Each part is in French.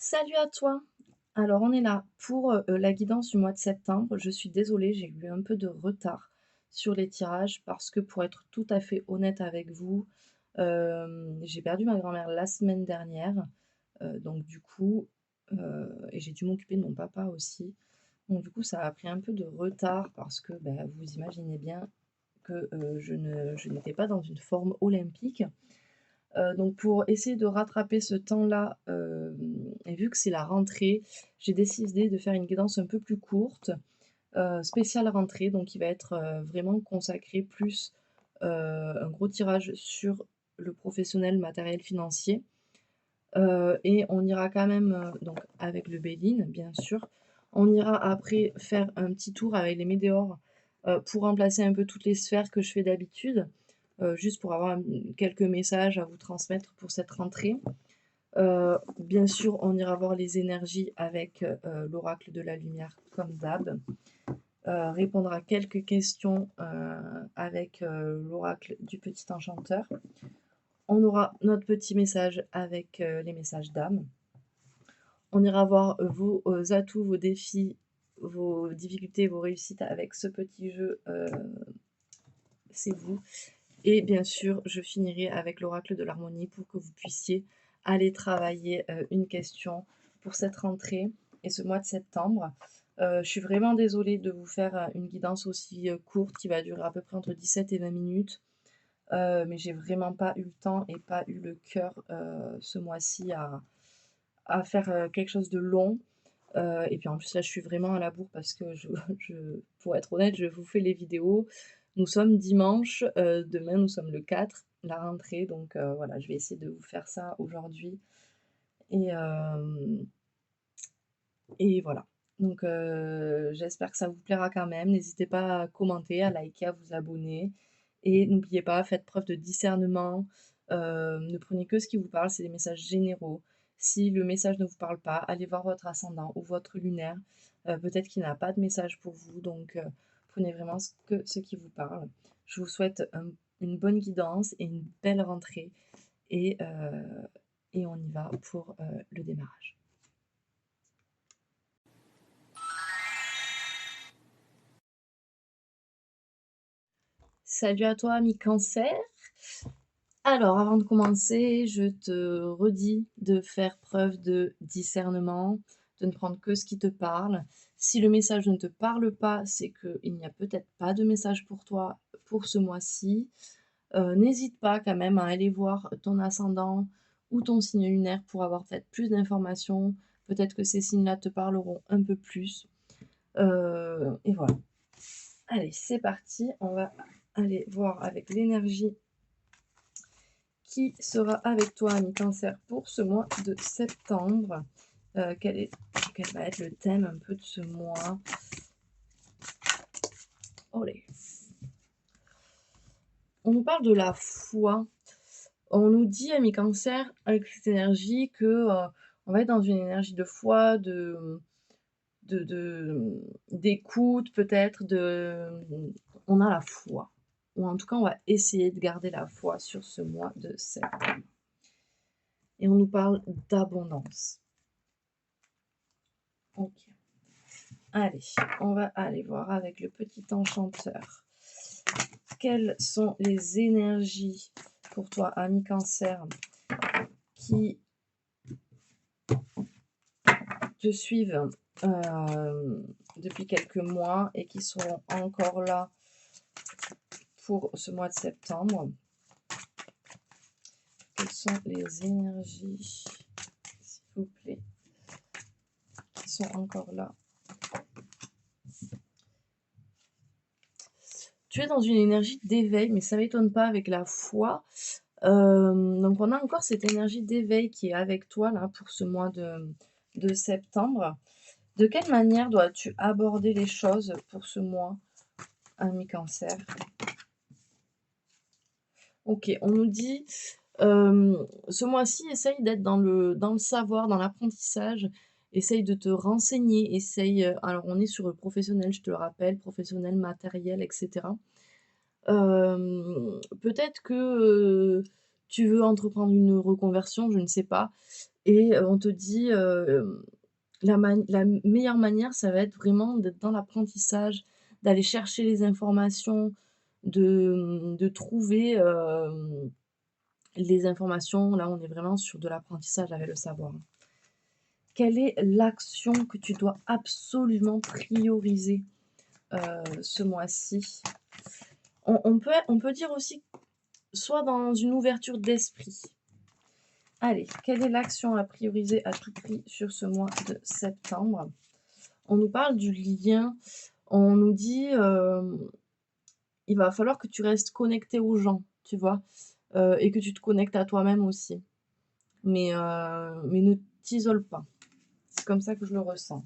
Salut à toi. Alors on est là pour, la guidance du mois de septembre. Je suis désolée, j'ai eu un peu de retard sur les tirages parce que pour être tout à fait honnête avec vous, j'ai perdu ma grand-mère la semaine dernière, donc du coup, et j'ai dû m'occuper de mon papa aussi. Donc du coup, ça a pris un peu de retard parce que, bah, vous imaginez bien que, je n'étais pas dans une forme olympique. Donc pour essayer de rattraper ce temps-là, et vu que c'est la rentrée, j'ai décidé de faire une guidance un peu plus courte, spéciale rentrée, donc qui va être, vraiment consacrée plus, un gros tirage sur le professionnel matériel financier, et on ira quand même, donc avec le Bail-in bien sûr. On ira après faire un petit tour avec les météores, pour remplacer un peu toutes les sphères que je fais d'habitude, juste pour avoir, quelques messages à vous transmettre pour cette rentrée. Bien sûr, on ira voir les énergies avec, l'oracle de la lumière comme d'hab, répondre à quelques questions, avec, l'oracle du petit enchanteur. On aura notre petit message avec, les messages d'âme. On ira voir vos, atouts, vos défis, vos difficultés, vos réussites avec ce petit jeu, c'est vous. Et bien sûr, je finirai avec l'oracle de l'harmonie pour que vous puissiez aller travailler, une question pour cette rentrée et ce mois de septembre. Je suis vraiment désolée de vous faire, une guidance aussi, courte qui va durer à peu près entre 17 et 20 minutes, mais j'ai vraiment pas eu le temps et pas eu le cœur, ce mois-ci à faire, quelque chose de long. Et puis en plus là, je suis vraiment à la bourre parce que je pour être honnête, je vous fais les vidéos. Nous sommes dimanche, demain nous sommes le 4, la rentrée, donc voilà, je vais essayer de vous faire ça aujourd'hui et voilà. Donc j'espère que ça vous plaira quand même. N'hésitez pas à commenter, à liker, à vous abonner et n'oubliez pas, faites preuve de discernement, ne prenez que ce qui vous parle, c'est des messages généraux. Si le message ne vous parle pas, allez voir votre ascendant ou votre lunaire, peut-être qu'il n'a pas de message pour vous, donc prenez vraiment ce qui vous parle. Je vous souhaite une bonne guidance et une belle rentrée et on y va pour, le démarrage. Salut à toi, ami Cancer. Alors, avant de commencer, je te redis de faire preuve de discernement, de ne prendre que ce qui te parle. Si le message ne te parle pas, c'est qu'il n'y a peut-être pas de message pour toi pour ce mois-ci. N'hésite pas quand même à aller voir ton ascendant ou ton signe lunaire pour avoir peut-être plus d'informations. Peut-être que ces signes-là te parleront un peu plus. Et voilà. Allez, c'est parti. On va aller voir avec l'énergie qui sera avec toi, ami Cancer, pour ce mois de septembre. Quel va être le thème un peu de ce mois? Olé. On nous parle de la foi. On nous dit, ami Cancer, avec cette énergie, que on va être dans une énergie de foi, d'écoute, peut-être, on a la foi. Ou en tout cas, on va essayer de garder la foi sur ce mois de septembre. Et on nous parle d'abondance. Ok. Allez, on va aller voir avec le petit enchanteur. Quelles sont les énergies pour toi, ami Cancer, qui te suivent depuis quelques mois et qui seront encore là pour ce mois de septembre? Quelles sont les énergies, s'il vous plaît, qui sont encore là? Tu es dans une énergie d'éveil, mais ça ne m'étonne pas avec la foi. Donc on a encore cette énergie d'éveil qui est avec toi là pour ce mois de septembre. De quelle manière dois-tu aborder les choses pour ce mois, ami Cancer? Ok, on nous dit ce mois-ci, essaye d'être dans le savoir, dans l'apprentissage, essaye de te renseigner, alors on est sur le professionnel, je te le rappelle, professionnel, matériel, etc. Peut-être que tu veux entreprendre une reconversion, je ne sais pas. et on te dit, la meilleure manière, ça va être vraiment d'être dans l'apprentissage, d'aller chercher les informations, de trouver, les informations. Là, on est vraiment sur de l'apprentissage avec le savoir. Quelle est l'action que tu dois absolument prioriser, ce mois-ci? On peut dire aussi, soit dans une ouverture d'esprit. Allez, quelle est l'action à prioriser à tout prix sur ce mois de septembre? On nous parle du lien, on nous dit, il va falloir que tu restes connecté aux gens, tu vois? Et que tu te connectes à toi-même aussi. Mais ne t'isole pas. C'est comme ça que je le ressens.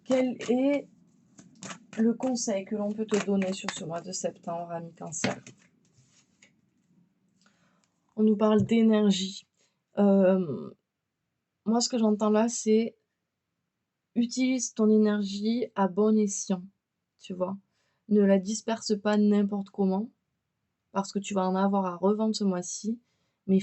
Quel est le conseil que l'on peut te donner sur ce mois de septembre, ami Cancer? On nous parle d'énergie. Moi, ce que j'entends là, c'est utilise ton énergie à bon escient, tu vois? Ne la disperse pas n'importe comment, parce que tu vas en avoir à revendre ce mois-ci, mais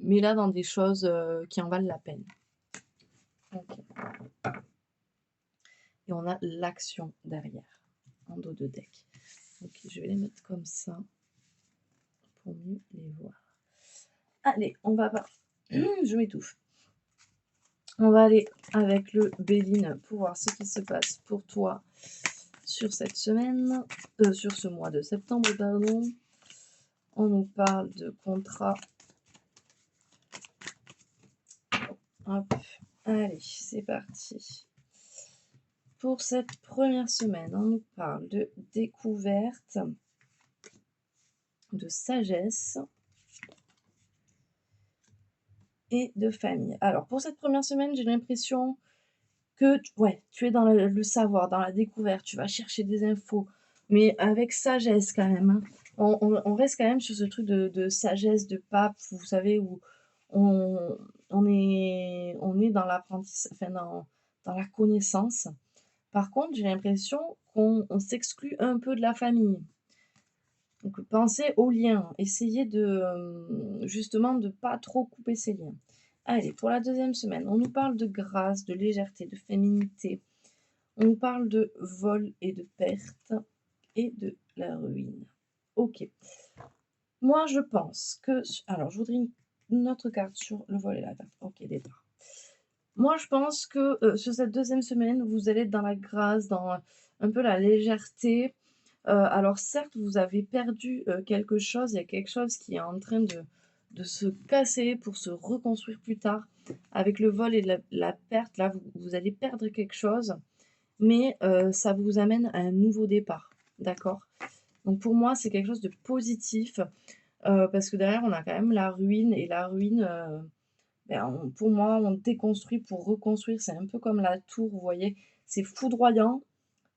mets-la dans des choses, qui en valent la peine. OK, et on a l'action derrière, en dos de deck. OK, je vais les mettre comme ça pour mieux les voir. Allez, on va pas je m'étouffe. On va aller avec le Béline pour voir ce qui se passe pour toi sur cette semaine, sur ce mois de septembre, pardon. On nous parle de contrat. Hop, allez, c'est parti. Pour cette première semaine, on nous parle de découverte, de sagesse et de famille. Alors, pour cette première semaine, j'ai l'impression que tu es dans le savoir, dans la découverte, tu vas chercher des infos, mais avec sagesse quand même, hein. On reste quand même sur ce truc de sagesse, de pape, vous savez, où on, on est dans l'apprentissage, enfin dans la connaissance. Par contre, j'ai l'impression qu'on s'exclut un peu de la famille. Donc pensez aux liens, essayez justement de pas trop couper ces liens. Allez, pour la deuxième semaine, on nous parle de grâce, de légèreté, de féminité. On nous parle de vol et de perte et de la ruine. Ok. Moi, je pense que... Alors, je voudrais une autre carte sur le vol et la perte. Ok, départ. Moi, je pense que sur cette deuxième semaine, vous allez être dans la grâce, dans un peu la légèreté. Alors certes, vous avez perdu, quelque chose, il y a quelque chose qui est en train de se casser pour se reconstruire plus tard. Avec le vol et la perte, là, vous allez perdre quelque chose, mais ça vous amène à un nouveau départ, d'accord? Donc pour moi, c'est quelque chose de positif, parce que derrière, on a quand même la ruine et la ruine, pour moi, on déconstruit pour reconstruire. C'est un peu comme la tour, vous voyez? C'est foudroyant,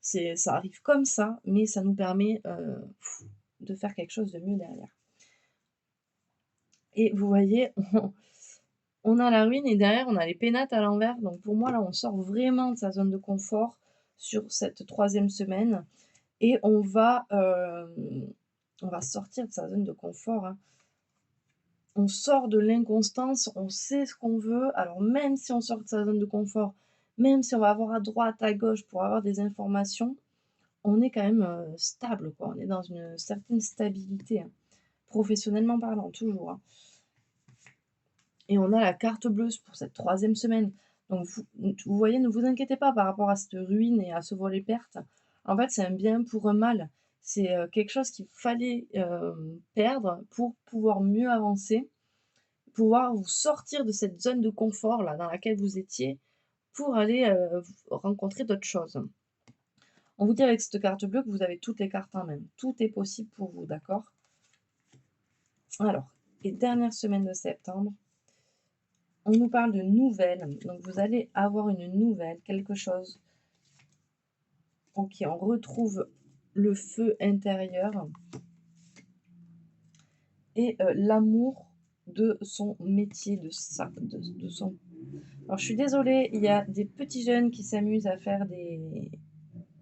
ça arrive comme ça, mais ça nous permet, de faire quelque chose de mieux derrière. Et vous voyez, on a la ruine et derrière, on a les pénates à l'envers. Donc pour moi, là, on sort vraiment de sa zone de confort sur cette troisième semaine et on va sortir de sa zone de confort, hein. On sort de l'inconstance, on sait ce qu'on veut. Alors même si on sort de sa zone de confort, même si on va avoir à droite, à gauche pour avoir des informations, on est quand même, stable, quoi. On est dans une certaine stabilité, hein, professionnellement parlant, toujours, hein. Et on a la carte bleue pour cette troisième semaine. Donc vous voyez, ne vous inquiétez pas par rapport à cette ruine et à ce volet-perte. En fait, c'est un bien pour un mal. C'est, quelque chose qu'il fallait, perdre pour pouvoir mieux avancer, pouvoir vous sortir de cette zone de confort-là dans laquelle vous étiez pour aller, rencontrer d'autres choses. On vous dit avec cette carte bleue que vous avez toutes les cartes en main. Tout est possible pour vous, d'accord? Alors, et dernière semaine de septembre, on nous parle de nouvelles. Donc, vous allez avoir une nouvelle, quelque chose. Ok, on retrouve le feu intérieur et l'amour de son métier, de son... Alors, je suis désolée, il y a des petits jeunes qui s'amusent à faire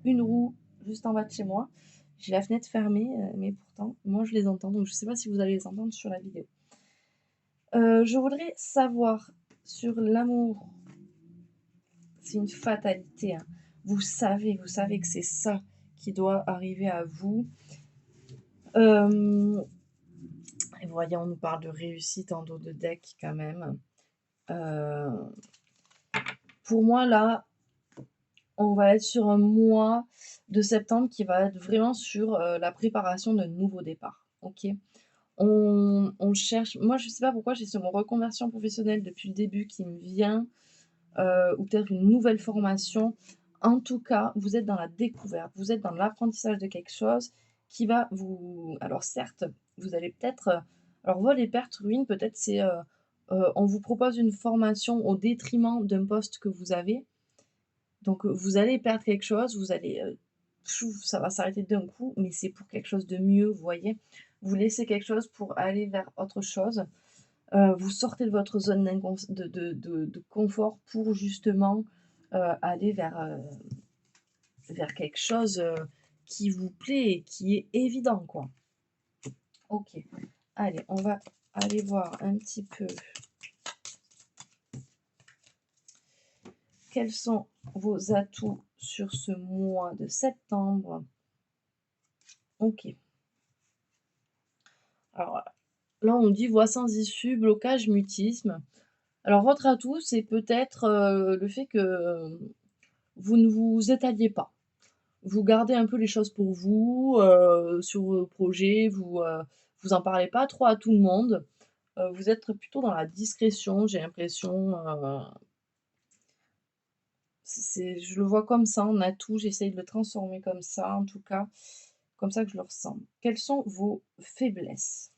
une roue juste en bas de chez moi. J'ai la fenêtre fermée, mais pourtant, moi, je les entends. Donc, je ne sais pas si vous allez les entendre sur la vidéo. Je voudrais savoir Sur l'amour, c'est une fatalité, hein. Vous savez que c'est ça qui doit arriver à vous. Hem Et voyons, on nous parle de réussite en dos de deck quand même. Heu, pour moi là, on va être sur un mois de septembre qui va être vraiment sur, la préparation d'un nouveau départ, OK? On cherche moi je sais pas pourquoi j'ai ce mot reconversion professionnelle depuis le début qui me vient, ou peut-être une nouvelle formation. En tout cas, vous êtes dans la découverte, vous êtes dans l'apprentissage de quelque chose qui va vous alors certes, vous allez peut-être, alors vol et perte, ruine, peut-être c'est, on vous propose une formation au détriment d'un poste que vous avez. Donc, vous allez perdre quelque chose, vous allez, chouf, ça va s'arrêter d'un coup, mais c'est pour quelque chose de mieux, vous voyez? Vous laissez quelque chose pour aller vers autre chose. Vous sortez de votre zone de confort pour justement, aller vers quelque chose, qui vous plaît et qui est évident, quoi. OK. Allez, on va aller voir un petit peu quels sont vos atouts sur ce mois de septembre. OK. Alors là, on dit voie sans issue, blocage, mutisme. Alors votre atout, c'est peut-être, le fait que, vous ne vous étaliez pas. Vous gardez un peu les choses pour vous, sur vos projets, vous en parlez pas trop à tout le monde. Vous êtes plutôt dans la discrétion, j'ai l'impression, c'est je le vois comme ça en atout, j'essaye de le transformer comme ça, en tout cas, comme ça que je le ressens. Quelles sont vos faiblesses?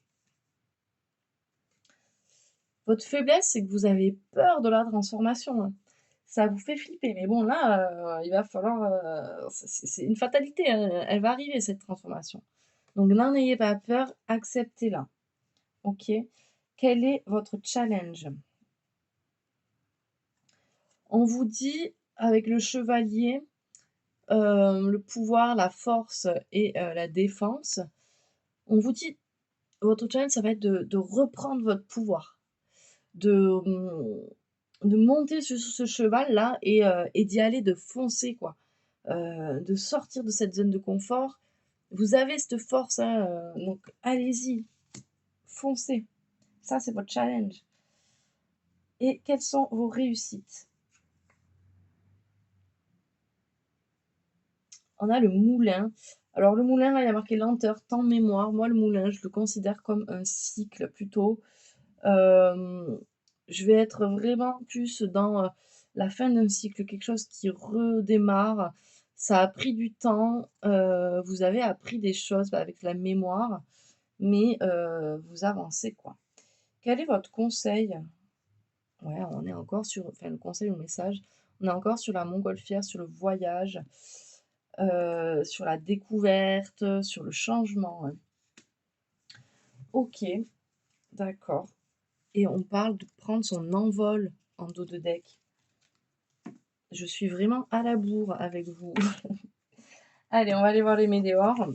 Votre faiblesse, c'est que vous avez peur de la transformation, hein. Ça vous fait flipper, mais bon là, il va falloir, c'est une fatalité, hein, elle va arriver cette transformation. Donc n'en ayez pas peur, acceptez-la, OK? Quel est votre challenge? On vous dit avec le chevalier, le pouvoir, la force et la défense, on vous dit votre challenge, ça va être de reprendre votre pouvoir, de, de monter sur ce cheval-là et d'y aller, de foncer quoi, de sortir de cette zone de confort. Vous avez cette force, hein, donc allez-y, foncez. Ça, c'est votre challenge. Et quelles sont vos réussites? On a le moulin. Alors le moulin, là, il y a marqué lenteur, temps, mémoire. Moi, le moulin, je le considère comme un cycle plutôt. Hem, je vais être vraiment plus dans, la fin d'un cycle, quelque chose qui redémarre. Ça a pris du temps, vous avez appris des choses, bah, avec la mémoire, mais vous avancez, quoi. Quel est votre conseil? Ouais, on est encore sur enfin le conseil ou le message, on est encore sur la montgolfière, sur le voyage, sur la découverte, sur le changement, ouais. OK, d'accord, et on parle de prendre son envol en dos de deck. Je suis vraiment à la bourre avec vous. Allez, on va aller voir les météores.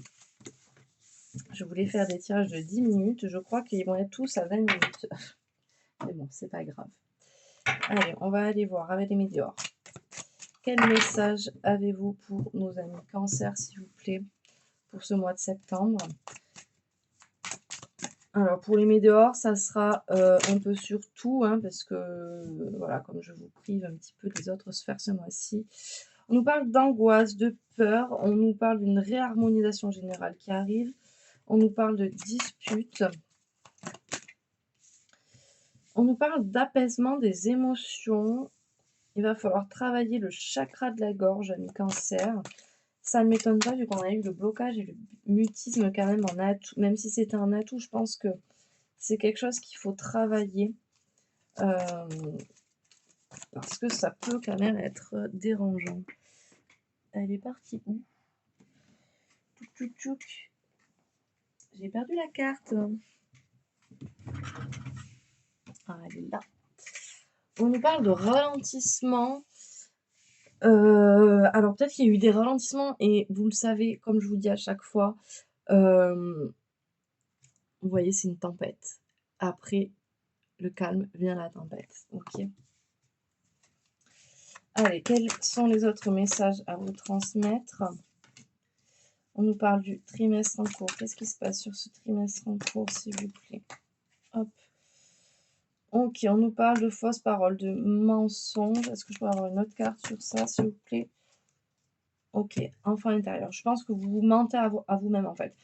Je voulais faire des tirages de 10 minutes. Je crois qu'ils vont être tous à 20 minutes. Mais bon, c'est pas grave. Allez, on va aller voir avec les météores. Quel message avez-vous pour nos amis Cancer, s'il vous plaît, pour ce mois de septembre? Alors pour les météores, ça sera, un peu sur tout, hein, parce que, voilà, comme je vous prive un petit peu des autres sphères ce mois-ci. On nous parle d'angoisse, de peur, on nous parle d'une réharmonisation générale qui arrive, on nous parle de disputes, on nous parle d'apaisement des émotions. Il va falloir travailler le chakra de la gorge, amis Cancer. Ça ne m'étonne pas vu qu'on a eu le blocage et le mutisme quand même en atout. Même si c'était un atout, je pense que c'est quelque chose qu'il faut travailler, parce que ça peut quand même être dérangeant. Elle est partie où? Tchouk tchouk tchouk. J'ai perdu la carte. Ah, elle est là. On nous parle de ralentissement. Alors peut-être qu'il y a eu des ralentissements et vous le savez, comme je vous dis à chaque fois, vous voyez, c'est une tempête. Après, le calme vient la tempête. OK. Allez, quels sont les autres messages à vous transmettre? On nous parle du trimestre en cours. Qu'est-ce qui se passe sur ce trimestre en cours, s'il vous plaît? Hop. OK, on nous parle de fausses paroles, de mensonges. Est-ce que je peux avoir une autre carte sur ça, s'il vous plaît? OK, enfant intérieur. Je pense que vous vous mentez à vous-même, en fait.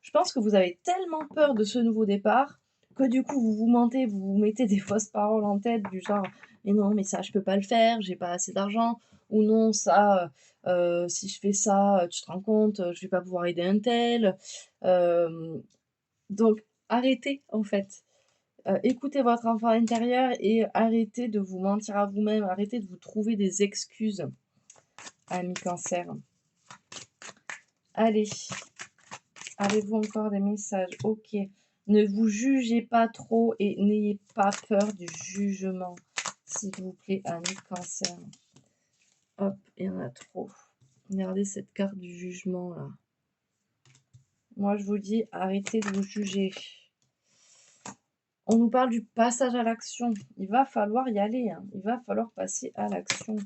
Je pense que vous avez tellement peur de ce nouveau départ que du coup, vous vous mentez, vous vous mettez des fausses paroles en tête du genre: «Mais non, mais ça, je peux pas le faire, j'ai pas assez d'argent» ou «Non, ça, si je fais ça, tu te rends compte, je vais pas pouvoir aider un tel». Donc arrêtez, en fait. Écoutez votre enfant intérieur et arrêtez de vous mentir à vous-même, arrêtez de vous trouver des excuses, amis Cancer. Allez, avez-vous encore des messages? OK. Ne vous jugez pas trop et n'ayez pas peur du jugement, s'il vous plaît, amis Cancer. Hop, il y en a trop. Regardez cette carte du jugement là. Moi, je vous dis, arrêtez de vous juger. On nous parle du passage à l'action. Il va falloir y aller, hein. Il va falloir passer à l'action.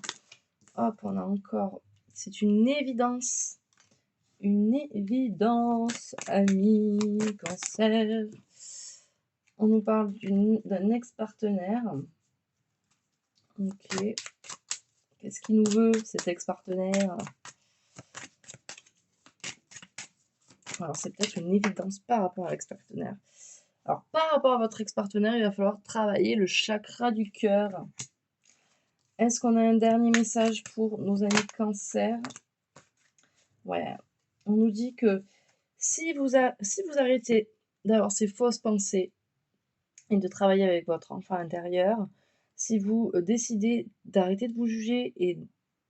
Hop, on a encore. C'est une évidence. Une évidence, ami Cancer. On nous parle d'un ex-partenaire. Ok. Qu'est-ce qu'il nous veut, cet ex-partenaire? Alors, c'est peut-être une évidence par rapport à l'ex-partenaire. Alors, par rapport à votre ex-partenaire, il va falloir travailler le chakra du cœur. Est-ce qu'on a un dernier message pour nos amis Cancer? Ouais. On nous dit que si vous arrêtez d'avoir ces fausses pensées et de travailler avec votre enfant intérieur, si vous décidez d'arrêter de vous juger et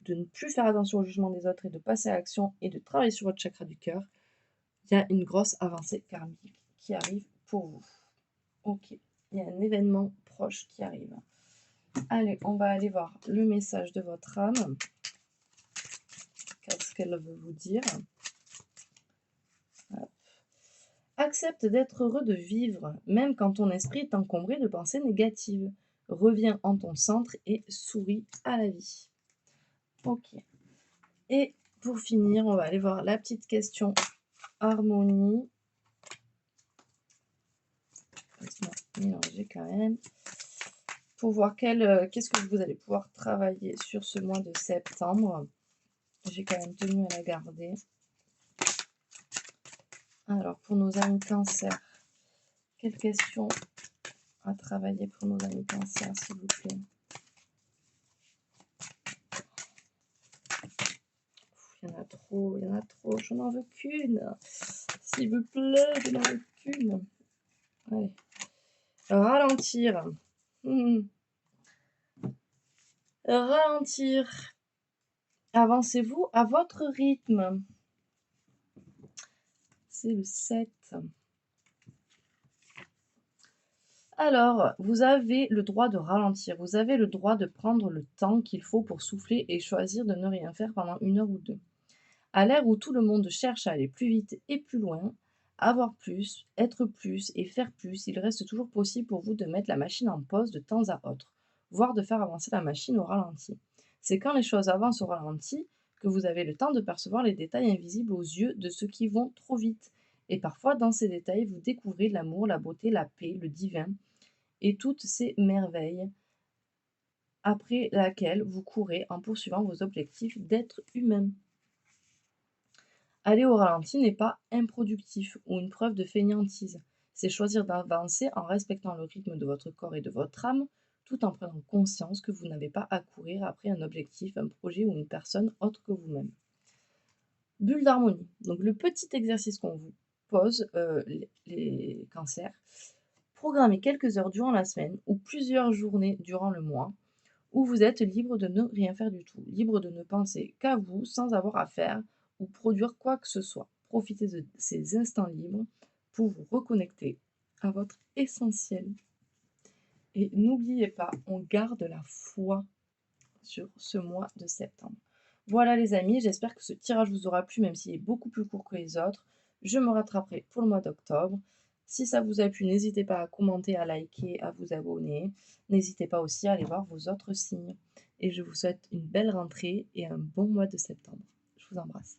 de ne plus faire attention au jugement des autres et de passer à l'action et de travailler sur votre chakra du cœur, il y a une grosse avancée karmique qui arrive pour vous. Ok, il y a un événement proche qui arrive. Allez, on va aller voir le message de votre âme. Qu'est-ce qu'elle veut vous dire? Accepte d'être heureux de vivre, même quand ton esprit est encombré de pensées négatives. Reviens en ton centre et souris à la vie. Ok. Et pour finir, on va aller voir la petite question harmonie. Laisse-moi mélanger quand même. Pour voir qu'est-ce que vous allez pouvoir travailler sur ce mois de septembre. J'ai quand même tenu à la garder. Alors, pour nos amis Cancer, quelles questions à travailler pour nos amis Cancer, s'il vous plaît? Il y en a trop, je n'en veux qu'une. S'il vous plaît, je n'en veux qu'une. Allez. Ralentir. Ralentir. Avancez-vous à votre rythme. C'est le 7. Alors, vous avez le droit de ralentir. Vous avez le droit de prendre le temps qu'il faut pour souffler et choisir de ne rien faire pendant 1 heure ou 2. À l'ère où tout le monde cherche à aller plus vite et plus loin, avoir plus, être plus et faire plus, il reste toujours possible pour vous de mettre la machine en pause de temps à autre, voire de faire avancer la machine au ralenti. C'est quand les choses avancent au ralenti que vous avez le temps de percevoir les détails invisibles aux yeux de ceux qui vont trop vite. Et parfois, dans ces détails, vous découvrez l'amour, la beauté, la paix, le divin et toutes ces merveilles après laquelle vous courez en poursuivant vos objectifs d'être humain. Aller au ralenti n'est pas improductif ou une preuve de fainéantise. C'est choisir d'avancer en respectant le rythme de votre corps et de votre âme, tout en prenant conscience que vous n'avez pas à courir après un objectif, un projet ou une personne autre que vous-même. Bulle d'harmonie. Donc le petit exercice qu'on vous pose, les cancers, programmez quelques heures durant la semaine ou plusieurs journées durant le mois où vous êtes libre de ne rien faire du tout, libre de ne penser qu'à vous sans avoir à faire ou produire quoi que ce soit. Profitez de ces instants libres pour vous reconnecter à votre essentiel. Et n'oubliez pas, on garde la foi sur ce mois de septembre. Voilà les amis, j'espère que ce tirage vous aura plu, même s'il est beaucoup plus court que les autres. Je me rattraperai pour le mois d'octobre. Si ça vous a plu, n'hésitez pas à commenter, à liker, à vous abonner. N'hésitez pas aussi à aller voir vos autres signes et je vous souhaite une belle rentrée et un bon mois de septembre. Je vous embrasse.